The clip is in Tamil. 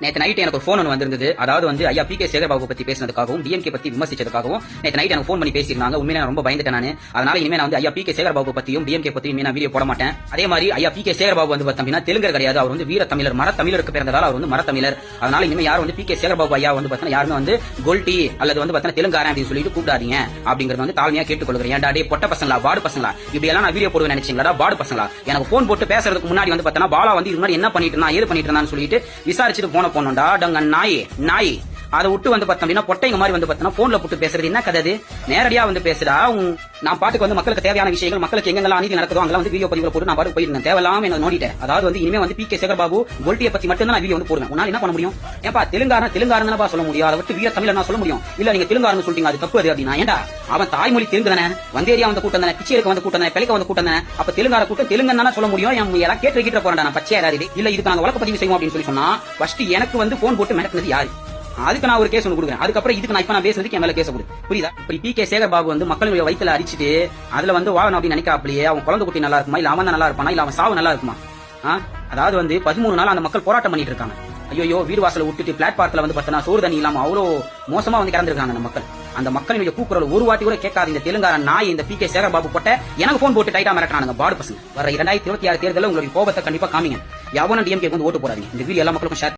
நேற்று நைட் எனக்கு ஒரு போன் ஒன்று வந்திருந்தது. அதாவது வந்து ஐயா பி கே சேகர்பாபு பத்தி பேசினதுக்காகவும் டிஎம்கே பத்தி விமர்சிச்சதுக்காகவும் நேற்று நைட் எனக்கு போன் பண்ணி பேசியிருந்தாங்க. உண்மையிலே நான் ரொம்ப பயந்துட்டேன் நான். அதனால இனிமே நான் வந்து ஐயா பி கே சேகர்பாபு பத்தியும் டிஎம்கே பத்தியும் நான் வீடியோ போட மாட்டேன். அதே மாதிரி ஐயா பி கே சேகர்பாபு வந்து பார்த்தீங்கன்னா தெலுங்கர் கிடையாது. அவர் வந்து வீர தமிழர், மர தமிழருக்கு பிறந்ததால் அவர் வந்து மர தமிழர். அதனால இனிமே யாரும் வந்து பி கே சேகர்பாபு ஐயா வந்து பார்த்தீங்கன்னா யாருமே வந்து கோல்டி அல்லது வந்து பார்த்தீங்கன்னா தெலுங்காரன் அப்படின்னு சொல்லிட்டு கூப்பிடாதீங்க அப்படிங்கிறது வந்து தாழ்மையா கேட்டுக்கொள்கிறேன். ஏன்டா டே பொட்ட பசங்களா, பாடு பசங்களா, இப்படி எல்லாம் நான் வீடியோ போடுவேன் நினைச்சீங்களா? பாடு பசங்களா, எனக்கு போன் போட்டு பேசுறதுக்கு முன்னாடி வந்து பார்த்தீங்கன்னா பாலா வந்து இது மாதிரி என்ன பண்ணிட்டு இருந்தா, ஏது பண்ணிட்டு இருந்தான்னு சொல்லிட்டு விசாரிச்சுட்டு போன போனோம்டா. டங்க நாய் அதை விட்டு வந்து பார்த்தோம்னா பொட்டைங்க மாதிரி வந்து பார்த்தோம்னா போன்ல போட்டு பேசுறது என்ன கதை? நேரடியா வந்து பேசுறா. நான் பாட்டுக்கு வந்து மக்களுக்கு தேவையான விஷயங்கள், மக்களுக்கு எங்கெல்லாம் அநீதி நடக்குதோ அங்கெல்லாம் வந்து வீடியோ பதிவுல போட்டு நான் பாட்டு போயிருந்தேன். தேவையில்லாம என்ன நோடிட்டேன். அதாவது வந்து இனிமே வந்து பி கே சேகர்பாபு கோல்டியை பத்தி மட்டும் தான் நான் வீடியோ வந்து போடுவேன். உன்னால என்ன பண்ண முடியும்? ஏப்பா தெலுங்காரன் சொல்ல முடியும், அதை விட்டு வீர தமிழ் சொல்ல முடியும். இல்ல நீங்க தெலுங்காரன் சொல்லிட்டீங்க, அது தப்பு அது அப்படின்னா ஏன்டா? அவன் தாய்மொழி தெலுங்கு தானே, வந்தேரியா வந்து கூட்டம் தானே, பிச்சை எடுக்க வந்து கூட்டம் தானே, பிழைக்க வந்து கூட்டம் தானே. அப்ப தெலுங்கார கூட்டம் தெலுங்கு சொல்ல முடியும். எல்லாம் கேட்டு போறேன் நான் பச்சையா யாரு இல்ல இதுக்கு நாங்க வழக்கு பதிவு செய்வோம் அப்படின்னு சொல்லி சொன்னா ஃபர்ஸ்ட் எனக்கு வந்து போன் போட்டு மிரட்டினது யாரு? அதுக்கு நான் ஒரு கேஸ் ஒன்று கொடுக்குறேன். அதுக்கப்புறம் இதுக்கு நான் இப்ப நான் பேசுறதுக்கு என் மேல கேஸ் கொடு, புரியுதா? இப்படி பி கே சேகர்பாபு வந்து மக்களுடைய வயிற்றுல அடிச்சுட்டு அதுல வந்து வாழணும் அப்படின்னு நினைக்காப்லையே அவன் குழந்தை குட்டி நல்லா இருக்குமா, இல்ல அவன் நல்லா இருப்பானா, இல்ல அவன் சாவு நல்லா இருக்குமா? அதாவது வந்து 13 நாள் அந்த மக்கள் போராட்டம் பண்ணிட்டு இருக்காங்க. ஐயோ வீடு வாசல விட்டுட்டு பிளாட்பாரத்துல வந்து பார்த்தா சோறு தண்ணி இல்லாம அவ்வளவு மோசமா வந்து கிடந்திருக்காங்க அந்த மக்கள். அந்த மக்களுடைய கூக்குரல் ஒரு வாட்டி கூட கேட்காத இந்த தெலுங்காரன் நாய் இந்த பி கே சேகர்பாபு போட்ட எனக்கு போன் போட்டு டைட்டா மிரட்டானுங்க பாடு பசங்க. வர 2026 தேர்தலில் உங்களுடைய கோபத்தை கண்டிப்பா காமிங்க. எவனும் டிஎம்கே வந்து ஓட்டு போடாதீங்க. இந்த வீடியோ எல்லா மக்களுக்கும் ஷேர்